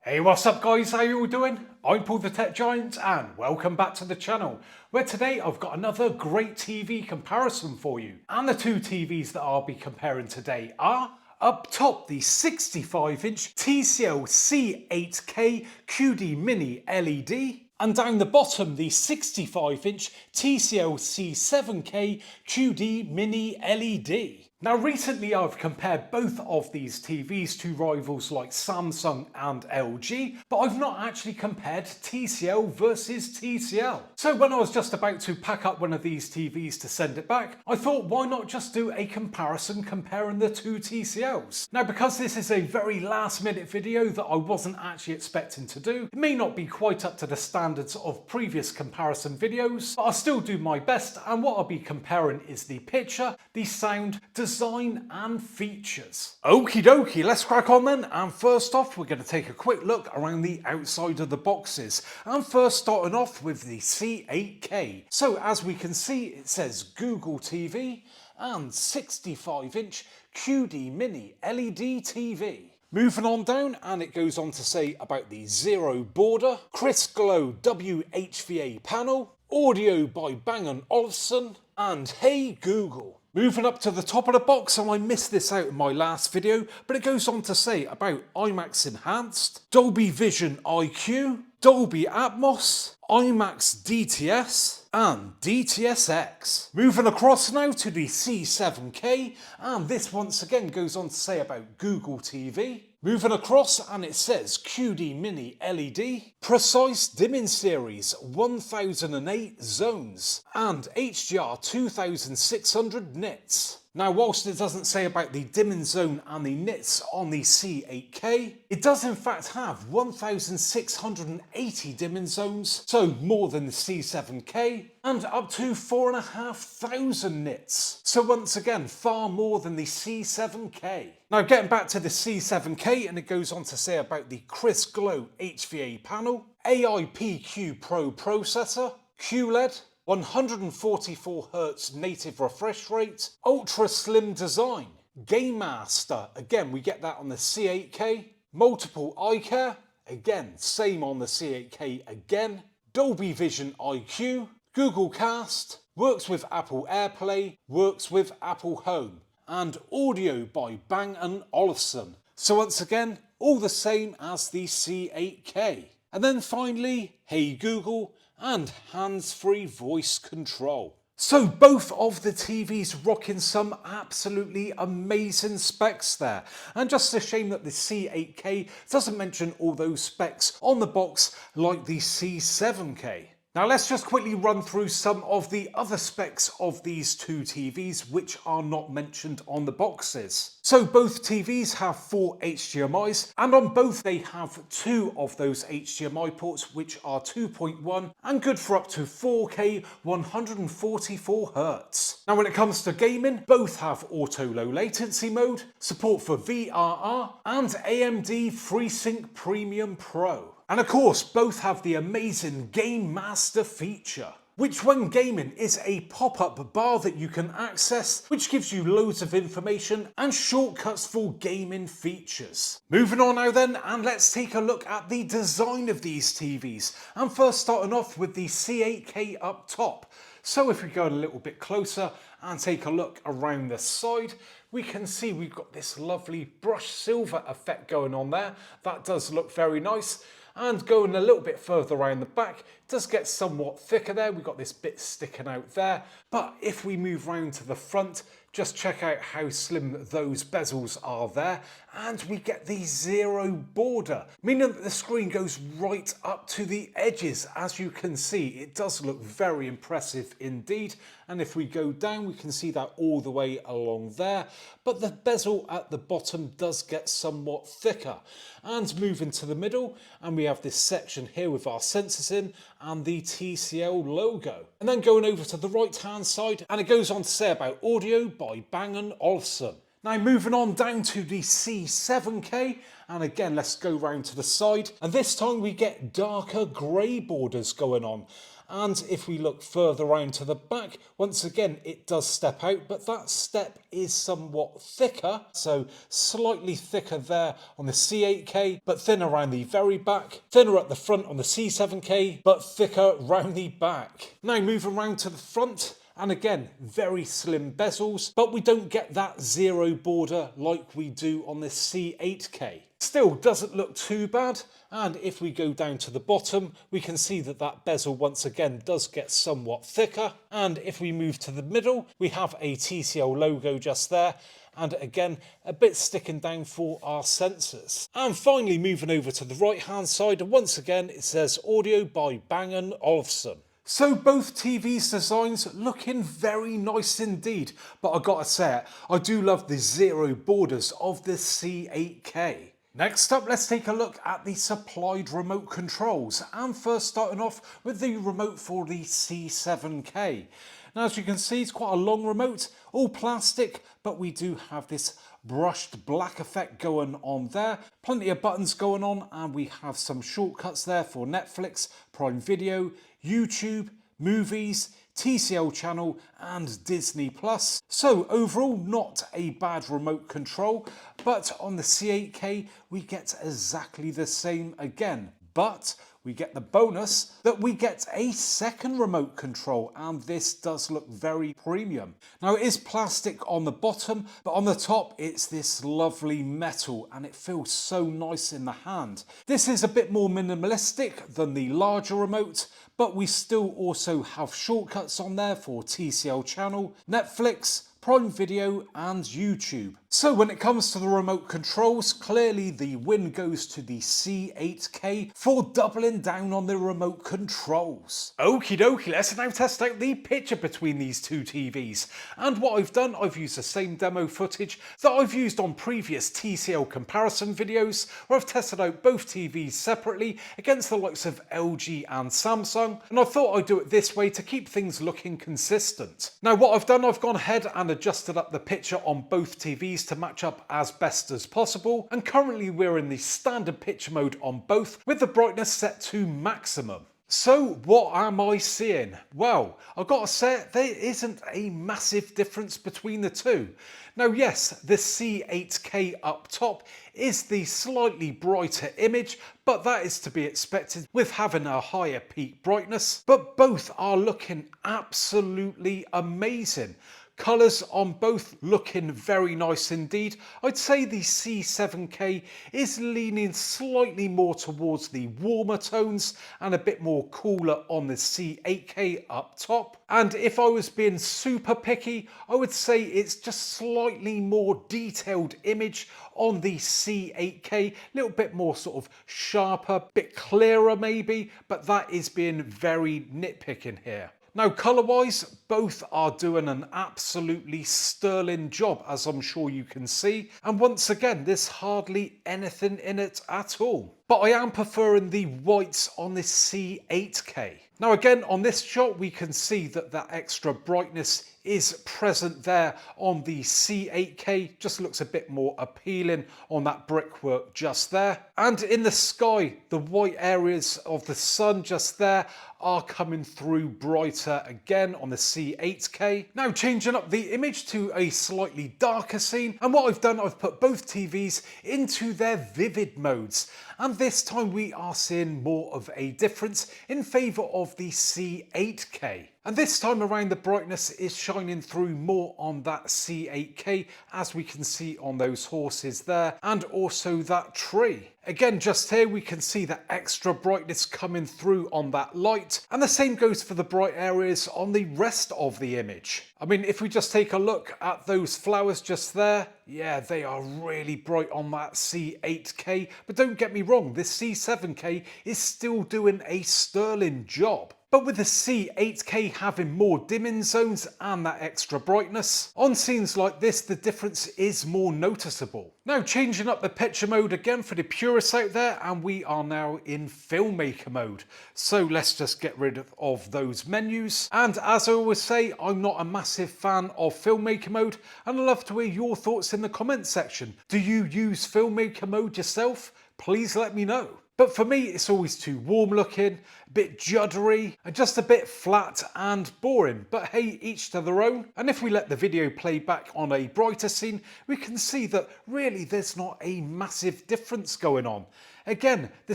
Hey, what's up guys, how you all doing? I'm Paul the Tech Giant and welcome back to the channel, where today I've got another great TV comparison for you. And the two TVs that I'll be comparing today are, up top, the 65-inch TCL C8K QD Mini LED, and down the bottom, the 65-inch TCL C7K QD Mini LED. Now recently I've compared both of these TVs to rivals like Samsung and LG, but I've not actually compared TCL versus TCL. So when I was just about to pack up one of these TVs to send it back, I thought why not just do a comparison comparing the two TCLs. Now because this is a very last minute video that I wasn't actually expecting to do, it may not be quite up to the standards of previous comparison videos, but I'll still do my best, and what I'll be comparing is the picture, the sound, design and features. Okie dokie, let's crack on then, and first off we're going to take a quick look around the outside of the boxes, and first starting off with the C8K. So as we can see, it says Google TV and 65-inch QD Mini LED TV. Moving on down, and it goes on to say about the Zero Border, Crisp Glow WHVA panel, audio by Bang & Olufsen, and Hey Google. Moving up to the top of the box, and I missed this out in my last video, but it goes on to say about IMAX Enhanced, Dolby Vision IQ, Dolby Atmos, IMAX DTS, and DTS:X. Moving across now to the C7K, and this once again goes on to say about Google TV. Moving across, and it says QD Mini LED, Precise Dimming Series 1008 zones, and HDR 2600 nits. Now whilst it doesn't say about the dimming zone and the nits on the C8K, it does in fact have 1680 dimming zones, so more than the C7K, and up to 4500 nits. So once again, far more than the C7K. Now getting back to the C7K, and it goes on to say about the Crisp Glow HVA panel, AIPQ Pro processor, QLED, 144Hz native refresh rate, ultra slim design, Game Master, again we get that on the C8K, multiple eye care, again same on the C8K again, Dolby Vision IQ, Google Cast, works with Apple AirPlay, works with Apple Home, and audio by Bang & Olufsen. So once again, all the same as the C8K. And then finally, Hey Google, and hands-free voice control. So both of the TVs rocking some absolutely amazing specs there. And just a shame that the C8K doesn't mention all those specs on the box like the C7K. Now let's just quickly run through some of the other specs of these two TVs which are not mentioned on the boxes. So both TVs have 4 HDMIs, and on both they have 2 of those HDMI ports which are 2.1 and good for up to 4K 144Hz. Now when it comes to gaming, both have auto low latency mode, support for VRR, and AMD FreeSync Premium Pro. And of course, both have the amazing Game Master feature, which when gaming is a pop-up bar that you can access, which gives you loads of information and shortcuts for gaming features. Moving on now then, and let's take a look at the design of these TVs. And first starting off with the C8K up top. So if we go a little bit closer and take a look around the side, we can see we've got this lovely brushed silver effect going on there. That does look very nice. And going a little bit further around the back, it does get somewhat thicker there. We've got this bit sticking out there. But if we move round to the front, just check out how slim those bezels are there. And we get the zero border, meaning that the screen goes right up to the edges. As you can see, it does look very impressive indeed. And if we go down, we can see that all the way along there. But the bezel at the bottom does get somewhat thicker. And moving to the middle, and we have this section here with our sensors in and the TCL logo. And then going over to the right hand side, and it goes on to say about audio by Bang & Olufsen. Now moving on down to the C7K, and again let's go round to the side, and this time we get darker grey borders going on. And if we look further around to the back, once again, it does step out, but that step is somewhat thicker. So slightly thicker there on the C8K, but thinner around the very back. Thinner at the front on the C7K, but thicker round the back. Now moving around to the front, and again, very slim bezels, but we don't get that zero border like we do on the C8K. Still doesn't look too bad, and if we go down to the bottom, we can see that that bezel once again does get somewhat thicker. And if we move to the middle, we have a TCL logo just there, and again, a bit sticking down for our sensors. And finally moving over to the right hand side, and once again it says audio by Bang & Olufsen. So both TV's designs looking very nice indeed, but I gotta say it, I do love the zero borders of the C8K. Next up, let's take a look at the supplied remote controls, and first starting off with the remote for the C7K. Now as you can see, it's quite a long remote, all plastic, but we do have this brushed black effect going on there. Plenty of buttons going on, and we have some shortcuts there for Netflix, Prime Video, YouTube, movies, TCL channel and Disney Plus. So overall not a bad remote control, but on the C8K we get exactly the same again, but we get the bonus that we get a second remote control, and this does look very premium. Now it is plastic on the bottom, but on the top it's this lovely metal, and it feels so nice in the hand. This is a bit more minimalistic than the larger remote, but we still also have shortcuts on there for TCL channel, Netflix, Prime Video and YouTube. So when it comes to the remote controls, clearly the win goes to the C8K for doubling down on the remote controls. Okie dokie, let's now test out the picture between these two TVs. And what I've done, I've used the same demo footage that I've used on previous TCL comparison videos, where I've tested out both TVs separately against the likes of LG and Samsung, and I thought I'd do it this way to keep things looking consistent. Now what I've done, I've gone ahead and adjusted up the picture on both TVs to match up as best as possible, and currently we're in the standard picture mode on both with the brightness set to maximum. So what am I seeing? Well, I've got to say there isn't a massive difference between the two. Now yes, the C8K up top is the slightly brighter image, but that is to be expected with having a higher peak brightness, but both are looking absolutely amazing. Colours on both looking very nice indeed. I'd say the C7K is leaning slightly more towards the warmer tones and a bit more cooler on the C8K up top. And if I was being super picky, I would say it's just slightly more detailed image on the C8K, a little bit more sort of sharper, bit clearer maybe, but that is being very nitpicking here. Now colour-wise, both are doing an absolutely sterling job, as I'm sure you can see. And once again, there's hardly anything in it at all. But I am preferring the whites on this C8K. Now again, on this shot, we can see that that extra brightness is present there on the C8K. Just looks a bit more appealing on that brickwork just there. And in the sky, the white areas of the sun just there are coming through brighter again on the C8K. Now changing up the image to a slightly darker scene, and what I've done, I've put both TVs into their vivid modes, and this time we are seeing more of a difference in favour of the C8K. And this time around the brightness is shining through more on that C8K, as we can see on those horses there, and also that tree. Again, just here we can see the extra brightness coming through on that light, and the same goes for the bright areas on the rest of the image. I mean, if we just take a look at those flowers just there, yeah, they are really bright on that C8K, but don't get me wrong, this C7K is still doing a sterling job. But with the C8K having more dimming zones and that extra brightness, on scenes like this the difference is more noticeable. Now changing up the picture mode again for the purists out there, and we are now in filmmaker mode. So let's just get rid of those menus. And as I always say, I'm not a massive fan of filmmaker mode, and I'd love to hear your thoughts in the comments section. Do you use filmmaker mode yourself? Please let me know. But for me, it's always too warm looking, a bit juddery, and just a bit flat and boring. But hey, each to their own. And if we let the video play back on a brighter scene, we can see that really there's not a massive difference going on. Again, the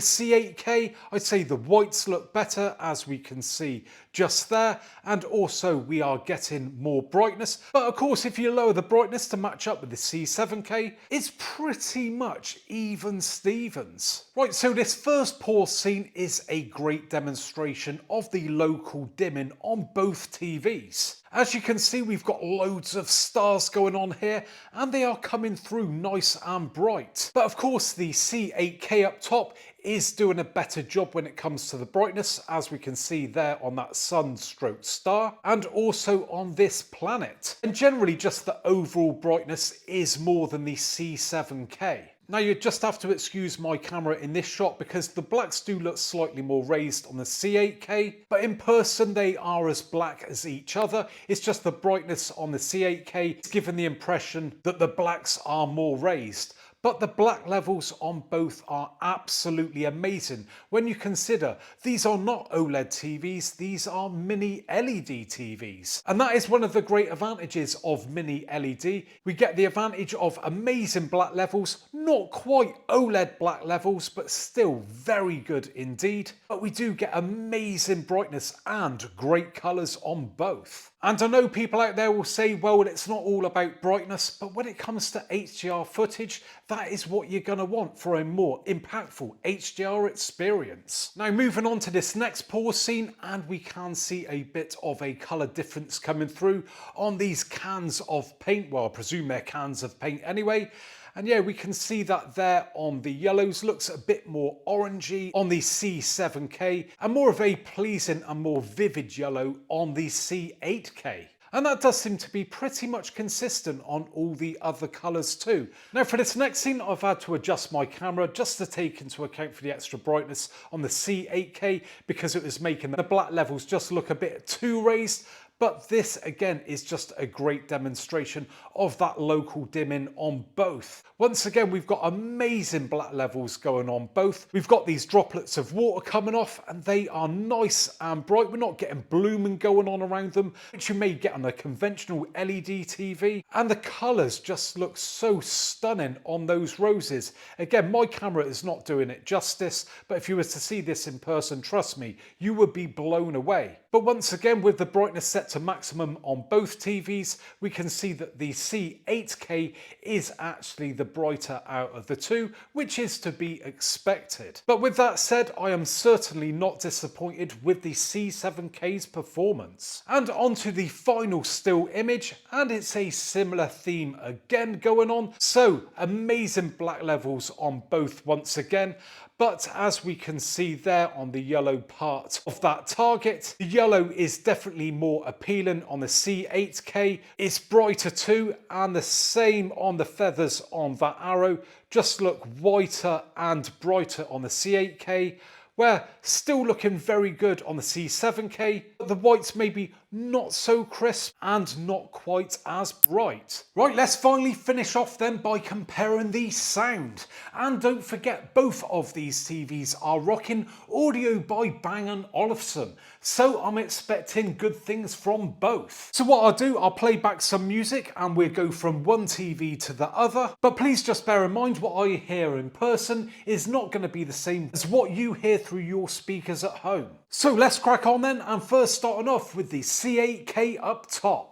C8K, I'd say the whites look better, as we can see just there, and also we are getting more brightness. But of course, if you lower the brightness to match up with the C7K, it's pretty much even Stevens. Right, so this first pause scene is a great demonstration of the local dimming on both TVs. As you can see, we've got loads of stars going on here, and they are coming through nice and bright. But of course, the C8K up top is doing a better job when it comes to the brightness, as we can see there on that sun stroke star, and also on this planet. And generally, just the overall brightness is more than the C7K. Now you just have to excuse my camera in this shot because the blacks do look slightly more raised on the C8K, but in person they are as black as each other. It's just the brightness on the C8K is giving the impression that the blacks are more raised. But the black levels on both are absolutely amazing when you consider these are not OLED TVs, these are mini LED TVs. And that is one of the great advantages of mini LED. We get the advantage of amazing black levels, not quite OLED black levels, but still very good indeed. But we do get amazing brightness and great colours on both. And I know people out there will say, well, it's not all about brightness, but when it comes to HDR footage, that is what you're going to want for a more impactful HDR experience. Now moving on to this next pause scene, and we can see a bit of a colour difference coming through on these cans of paint. Well, I presume they're cans of paint anyway. And yeah, we can see that there on the yellows, looks a bit more orangey on the C7K, and more of a pleasing and more vivid yellow on the C8K. And that does seem to be pretty much consistent on all the other colours too. Now for this next scene, I've had to adjust my camera just to take into account for the extra brightness on the C8K, because it was making the black levels just look a bit too raised. But this again is just a great demonstration of that local dimming on both. Once again, we've got amazing black levels going on both. We've got these droplets of water coming off and they are nice and bright. We're not getting blooming going on around them, which you may get on a conventional LED TV. And the colours just look so stunning on those roses. Again, my camera is not doing it justice, but if you were to see this in person, trust me, you would be blown away. But once again, with the brightness set to maximum on both TVs, we can see that the C8K is actually the brighter out of the two, which is to be expected. But with that said, I am certainly not disappointed with the C7K's performance. And onto the final still image, and it's a similar theme again going on. So amazing black levels on both once again. But as we can see there on the yellow part of that target, the yellow is definitely more appealing on the C8K. It's brighter too, and the same on the feathers on that arrow. Just look whiter and brighter on the C8K, where still looking very good on the C7K, but the whites maybe not so crisp and not quite as bright. Right, let's finally finish off then by comparing the sound. And don't forget, both of these TVs are rocking audio by Bang & Olufsen, so I'm expecting good things from both. So what I'll do, I'll play back some music and we'll go from one TV to the other, but please just bear in mind what I hear in person is not going to be the same as what you hear through your speakers at home. So let's crack on then, and first starting off with the C8K up top.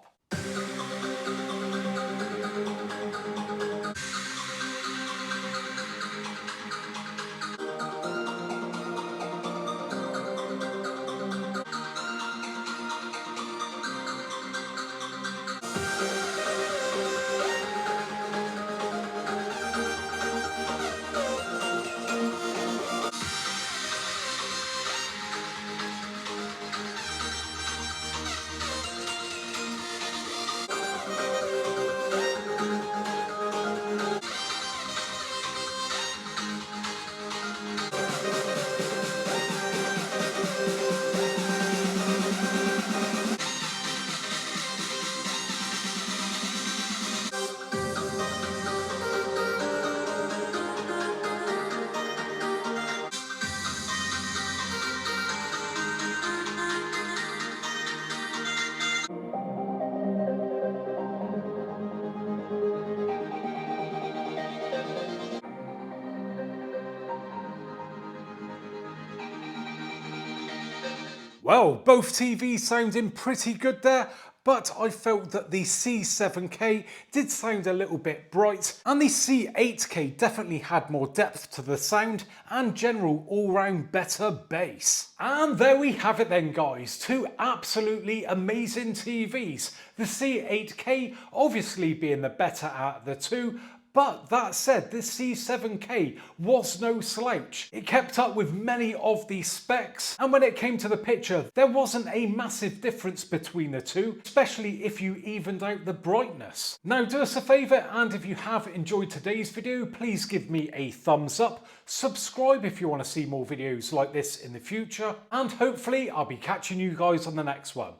Well, both TVs sounding pretty good there, but I felt that the C7K did sound a little bit bright, and the C8K definitely had more depth to the sound and general all-round better bass. And there we have it then guys, two absolutely amazing TVs. The C8K obviously being the better out of the two, but that said, this C7K was no slouch. It kept up with many of the specs, and when it came to the picture, there wasn't a massive difference between the two, especially if you evened out the brightness. Now do us a favour, and if you have enjoyed today's video, please give me a thumbs up, subscribe if you want to see more videos like this in the future, and hopefully I'll be catching you guys on the next one.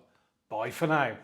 Bye for now.